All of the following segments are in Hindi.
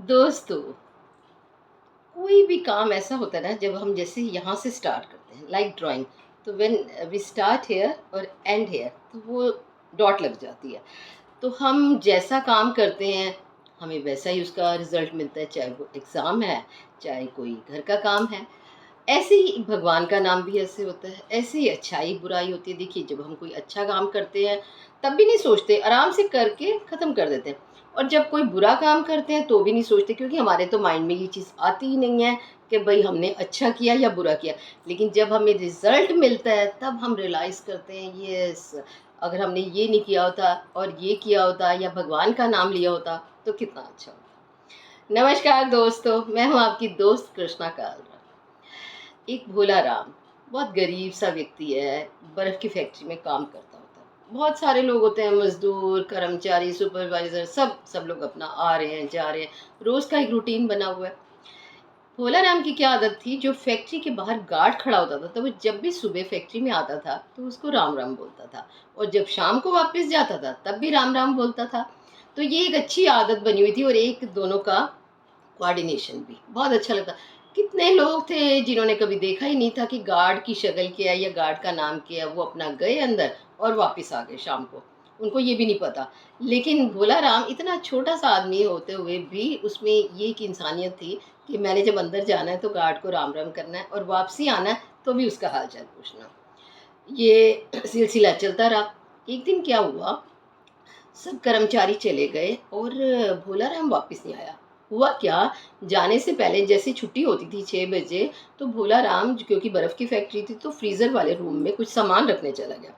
दोस्तों, कोई भी काम ऐसा होता है ना जब हम जैसे यहाँ से स्टार्ट करते हैं लाइक ड्राइंग। तो व्हेन वी स्टार्ट हेयर और एंड हेयर तो वो डॉट लग जाती है। तो हम जैसा काम करते हैं हमें वैसा ही उसका रिजल्ट मिलता है, चाहे वो एग्ज़ाम है, चाहे कोई घर का काम है। ऐसे ही भगवान का नाम भी ऐसे होता है, ऐसे ही अच्छाई बुराई होती है। देखिए, जब हम कोई अच्छा काम करते हैं तब भी नहीं सोचते, आराम से करके ख़त्म कर देते हैं। और जब कोई बुरा काम करते हैं तो भी नहीं सोचते, क्योंकि हमारे तो माइंड में ये चीज़ आती ही नहीं है कि भाई हमने अच्छा किया या बुरा किया। लेकिन जब हमें रिज़ल्ट मिलता है तब हम रियलाइज़ करते हैं, यस, अगर हमने ये नहीं किया होता और ये किया होता या भगवान का नाम लिया होता तो कितना अच्छा होता। नमस्कार दोस्तों, मैं हूँ आपकी दोस्त कृष्णा कालरा। एक भोला राम बहुत गरीब सा व्यक्ति है, बर्फ़ की फैक्ट्री में काम करता होता है। बहुत सारे लोग होते हैं, मज़दूर, कर्मचारी, सुपरवाइज़र, सब लोग अपना आ रहे हैं, जा रहे हैं। रोज़ का एक रूटीन बना हुआ है। भोला राम की क्या आदत थी, जो फैक्ट्री के बाहर गार्ड खड़ा होता था, तो वो जब भी सुबह फैक्ट्री में आता था, तो उसको राम-राम बोलता था और जब शाम को वापस जाता था, तब भी राम-राम बोलता था। तो ये एक अच्छी आदत बनी हुई थी और एक दोनों का कोऑर्डिनेशन भी बहुत अच्छा लगता। कितने लोग थे जिन्होंने कभी देखा ही नहीं था कि गार्ड की शक्ल क्या है या गार्ड का नाम क्या है, वो अपना गए अंदर और वापस आ गए शाम को। उनको ये भी नहीं पता। लेकिन भोला राम इतना छोटा-सा आदमी होते हुए भी उसमें ये एक इंसानियत थी कि मैंने जब अंदर जाना है तो गार्ड को राम-राम करना है और वापसी आना है तो भी उसका हाल-चाल पूछना। ये सिलसिला चलता रहा। एक दिन क्या हुआ, सब कर्मचारी चले गए और भोला राम वापस नहीं आया। हुआ क्या, जाने से पहले जैसे छुट्टी होती थी 6 बजे, तो भोला राम, क्योंकि बर्फ़ की फैक्ट्री थी, तो फ्रीज़र वाले रूम में कुछ सामान रखने चला गया।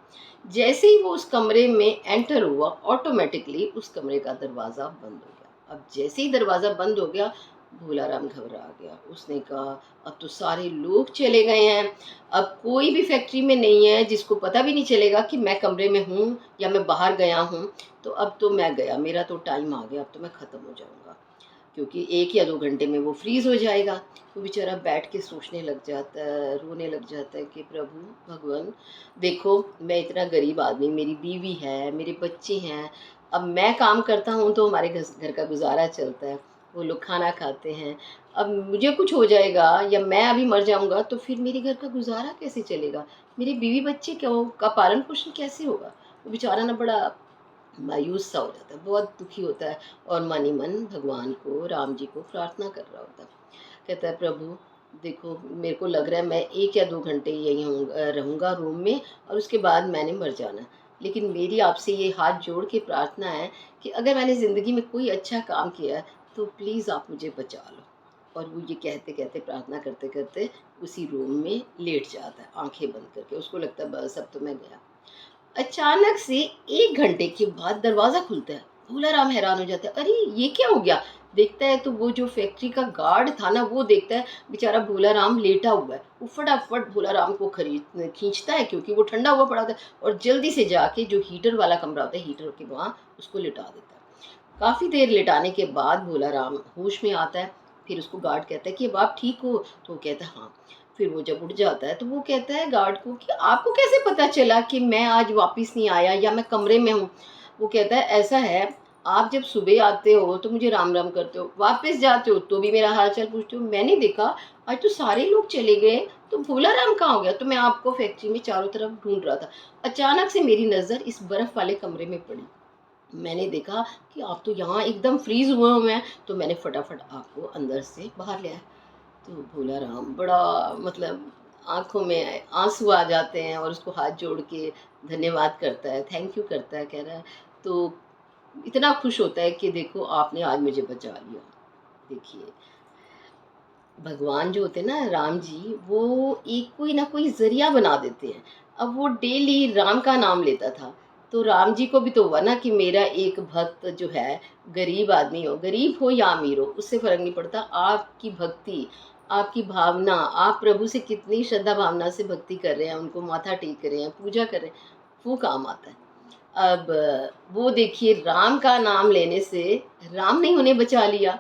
जैसे ही वो उस कमरे में एंटर हुआ, ऑटोमैटिकली उस कमरे का दरवाज़ा बंद हो गया। अब जैसे ही दरवाज़ा बंद हो गया, भोला राम घबरा गया। उसने कहा, अब तो सारे लोग चले गए हैं, अब कोई भी फैक्ट्री में नहीं है जिसको पता भी नहीं चलेगा कि मैं कमरे में हूँ या मैं बाहर गया हूँ। तो अब तो मैं गया, मेरा तो टाइम आ गया, अब तो मैं ख़त्म हो जाऊँगा, क्योंकि 1 या 2 घंटे में वो फ्रीज़ हो जाएगा। वो बेचारा बैठ के सोचने लग जाता है, रोने लग जाता है कि प्रभु, भगवान, देखो मैं इतना गरीब आदमी, मेरी बीवी है, मेरे बच्चे हैं, अब मैं काम करता हूँ तो हमारे घर का गुज़ारा चलता है, वो लोग खाना खाते हैं। अब मुझे कुछ हो जाएगा या मैं अभी मर जाऊँगा तो फिर मेरे घर का गुज़ारा कैसे चलेगा? मेरे बीवी बच्चे का पालन-पोषण कैसे होगा? वो बेचारा ना बड़ा मायूस सा हो जाता है, बहुत दुखी होता है और मन ही मन भगवान को, राम जी को प्रार्थना कर रहा होता है। कहता है, प्रभु देखो, मेरे को लग रहा है मैं 1 या 2 घंटे यहीं रहूँगा रूम में और उसके बाद मैंने मर जाना है। लेकिन मेरी आपसे ये हाथ जोड़ के प्रार्थना है कि अगर मैंने ज़िंदगी में कोई अच्छा काम किया है, तो प्लीज़ आप मुझे बचा लो। और वो ये कहते-कहते, प्रार्थना करते-करते उसी रूम में लेट जाता है, आँखें बंद करके। उसको लगता है बस अब तो मैं गया। अचानक से 1 घंटे के बाद दरवाज़ा खुलता है। भोला राम हैरान हो जाता है, अरे! ये क्या हो गया? देखता है तो वो जो फैक्ट्री का गार्ड था ना, वो देखता है बेचारा भोला राम लेटा हुआ है। वो फटाफट भोला राम को खींचता है, क्योंकि वो ठंडा हुआ पड़ा होता है, और जल्दी से जाके जो हीटर वाला कमरा होता है, हीटर के वहाँ उसको लिटा देता है। काफ़ी देर लिटाने के बाद भोला राम होश में आता है। फिर उसको गार्ड कहता है कि अब आप ठीक हो? तो वो कहता है हाँ। फिर वो जब उठ जाता है तो वो कहता है गार्ड को कि आपको कैसे पता चला कि मैं आज वापस नहीं आया या मैं कमरे में हूँ? वो कहता है ऐसा है, आप जब सुबह आते हो तो मुझे राम-राम करते हो, वापस जाते हो तो भी मेरा हाल-चाल पूछते हो। मैंने देखा आज तो सारे लोग चले गए, तो भोला राम कहाँ हो गया? तो मैं आपको फैक्ट्री में चारों तरफ ढूँढ रहा था। अचानक से मेरी नज़र इस बर्फ़ वाले कमरे में पड़ी। मैंने देखा कि आप तो यहाँ एकदम फ्रीज़ हुए हैं, तो मैंने फटाफट आपको अंदर से बाहर ले आया। तो भोला राम बड़ा, मतलब आँखों में आँसू आ जाते हैं और उसको हाथ जोड़ के धन्यवाद करता है, थैंक यू करता है, कह रहा है तो इतना खुश होता है कि देखो आपने आज मुझे बचा लिया। देखिए, भगवान जो होते हैं ना, राम जी, वो एक कोई ना कोई ज़रिया बना देते हैं। अब वो डेली राम का नाम लेता था, तो राम जी को भी तो हुआ ना कि मेरा एक भक्त जो है, गरीब हो या अमीर हो, उससे फ़र्क नहीं पड़ता। आपकी भक्ति, आपकी भावना, आप प्रभु से कितनी श्रद्धा भावना से भक्ति कर रहे हैं, उनको माथा टेक रहे हैं, पूजा कर रहे हैं, वो काम आता है। अब वो देखिए, राम का नाम लेने से राम ने उन्हें बचा लिया।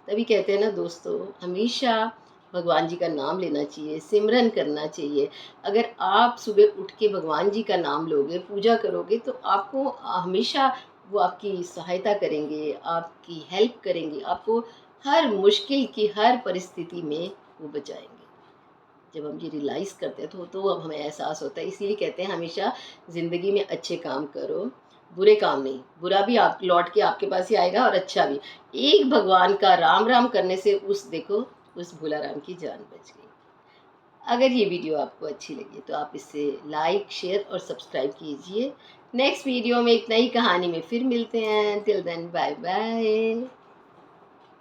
तभी कहते हैं ना दोस्तों, हमेशा भगवान जी का नाम लेना चाहिए, सिमरन करना चाहिए। अगर आप सुबह उठ के भगवान जी का नाम लोगे, पूजा करोगे, तो आपको हमेशा वो आपकी सहायता करेंगे, आपकी हेल्प करेंगे, आपको हर मुश्किल की हर परिस्थिति में वो बचाएँगे। जब हम ये रियलाइज़ करते हैं तो अब हमें एहसास होता है, इसीलिए कहते हैं हमेशा ज़िंदगी में अच्छे काम करो, बुरे काम नहीं। बुरा भी आप लौट के आपके पास ही आएगा और अच्छा भी। एक भगवान का राम राम करने से उस देखो उस भोला राम की जान बच गई। अगर ये वीडियो आपको अच्छी लगी तो आप इसे लाइक, शेयर और सब्सक्राइब कीजिए। नेक्स्ट वीडियो में एक नई कहानी में फिर मिलते हैं। Till then bye bye.